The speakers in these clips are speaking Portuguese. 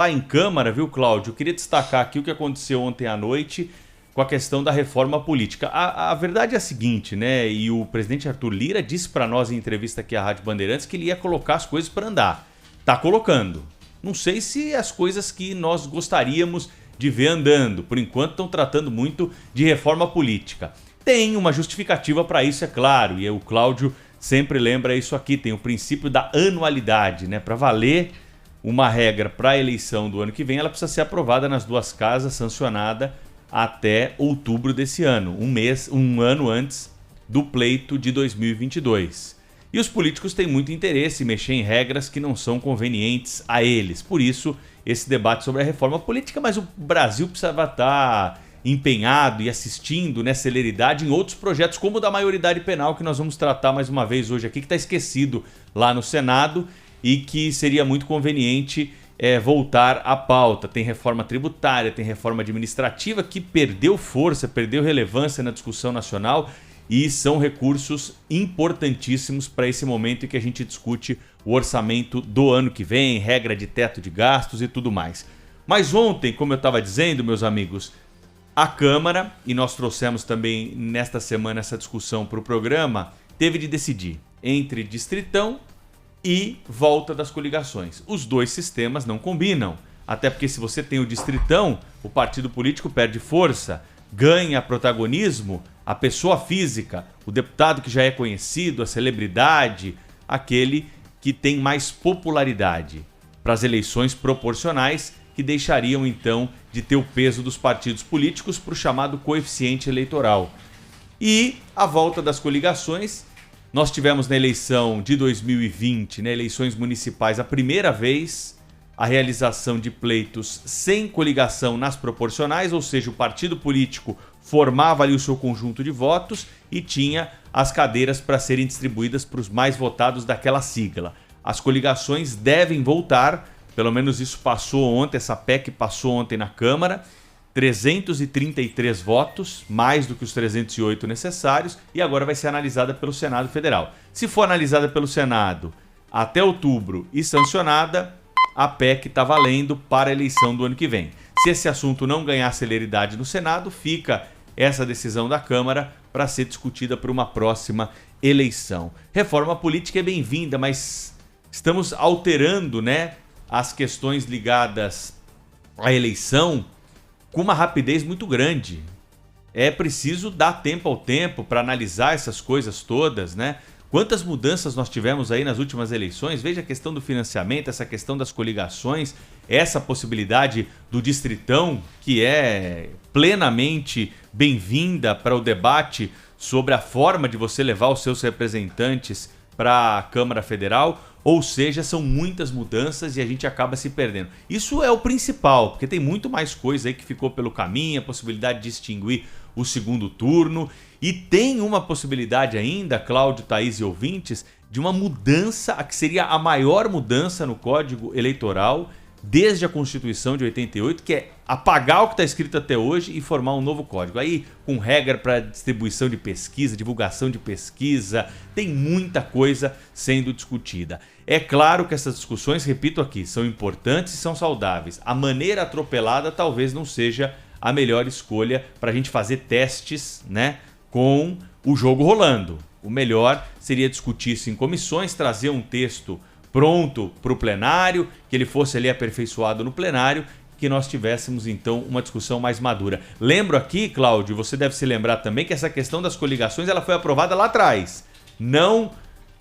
Tá em Câmara, viu, Cláudio? Eu queria destacar aqui o que aconteceu ontem à noite com a questão da reforma política. A verdade é a seguinte, né? E o presidente Arthur Lira disse para nós em entrevista aqui à Rádio Bandeirantes que ele ia colocar as coisas para andar. Tá colocando. Não sei se as coisas que nós gostaríamos de ver andando. Por enquanto estão tratando muito de reforma política. Tem uma justificativa para isso, é claro. E o Cláudio sempre lembra isso aqui. Tem o princípio da anualidade, né? Para valer uma regra para a eleição do ano que vem, ela precisa ser aprovada nas duas casas, sancionada até outubro desse ano, um ano antes do pleito de 2022. E os políticos têm muito interesse em mexer em regras que não são convenientes a eles. Por isso, esse debate sobre a reforma política, mas o Brasil precisava estar empenhado e assistindo, né, celeridade em outros projetos, como o da maioridade penal, que nós vamos tratar mais uma vez hoje aqui, que está esquecido lá no Senado e que seria muito conveniente voltar à pauta. Tem reforma tributária, tem reforma administrativa que perdeu força, perdeu relevância na discussão nacional e são recursos importantíssimos para esse momento em que a gente discute o orçamento do ano que vem, regra de teto de gastos e tudo mais. Mas ontem, como eu estava dizendo, meus amigos, a Câmara, e nós trouxemos também nesta semana essa discussão para o programa, teve de decidir entre Distritão e volta das coligações. Os dois sistemas não combinam, até porque se você tem o Distritão, o partido político perde força, ganha protagonismo a pessoa física, o deputado que já é conhecido, a celebridade, aquele que tem mais popularidade para as eleições proporcionais, que deixariam então de ter o peso dos partidos políticos para o chamado coeficiente eleitoral. E a volta das coligações, nós tivemos na eleição de 2020, né, eleições municipais, a primeira vez a realização de pleitos sem coligação nas proporcionais, ou seja, o partido político formava ali o seu conjunto de votos e tinha as cadeiras para serem distribuídas para os mais votados daquela sigla. As coligações devem voltar, pelo menos isso passou ontem, essa PEC passou ontem na Câmara, 333 votos, mais do que os 308 necessários, e agora vai ser analisada pelo Senado Federal. Se for analisada pelo Senado até outubro e sancionada, a PEC está valendo para a eleição do ano que vem. Se esse assunto não ganhar celeridade no Senado, fica essa decisão da Câmara para ser discutida para uma próxima eleição. Reforma política é bem-vinda, mas estamos alterando, né, as questões ligadas à eleição com uma rapidez muito grande. É preciso dar tempo ao tempo para analisar essas coisas todas, né? Quantas mudanças nós tivemos aí nas últimas eleições? Veja a questão do financiamento, essa questão das coligações, essa possibilidade do Distritão, que é plenamente bem-vinda para o debate sobre a forma de você levar os seus representantes para a Câmara Federal. Ou seja, são muitas mudanças e a gente acaba se perdendo. Isso é o principal, porque tem muito mais coisa aí que ficou pelo caminho, a possibilidade de extinguir o segundo turno. E tem uma possibilidade ainda, Cláudio, Thaís e ouvintes, de uma mudança, a que seria a maior mudança no Código Eleitoral desde a Constituição de 88, que é apagar o que está escrito até hoje e formar um novo código. Aí, com regra para distribuição de pesquisa, divulgação de pesquisa, tem muita coisa sendo discutida. É claro que essas discussões, repito aqui, são importantes e são saudáveis. A maneira atropelada talvez não seja a melhor escolha para a gente fazer testes, né, com o jogo rolando. O melhor seria discutir isso em comissões, trazer um texto pronto para o plenário, que ele fosse ali aperfeiçoado no plenário, que nós tivéssemos então uma discussão mais madura. Lembro aqui, Cláudio, você deve se lembrar também que essa questão das coligações ela foi aprovada lá atrás. Não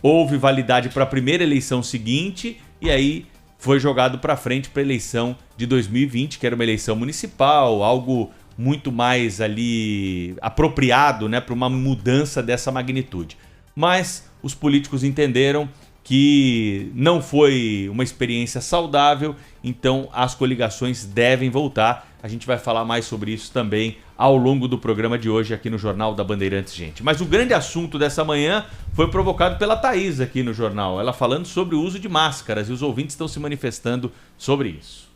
houve validade para a primeira eleição seguinte e aí foi jogado para frente para a eleição de 2020, que era uma eleição municipal, algo muito mais ali apropriado, né, para uma mudança dessa magnitude. Mas os políticos entenderam que não foi uma experiência saudável, então as coligações devem voltar. A gente vai falar mais sobre isso também ao longo do programa de hoje aqui no Jornal da Bandeirantes, gente. Mas o grande assunto dessa manhã foi provocado pela Thaís aqui no jornal, ela falando sobre o uso de máscaras e os ouvintes estão se manifestando sobre isso.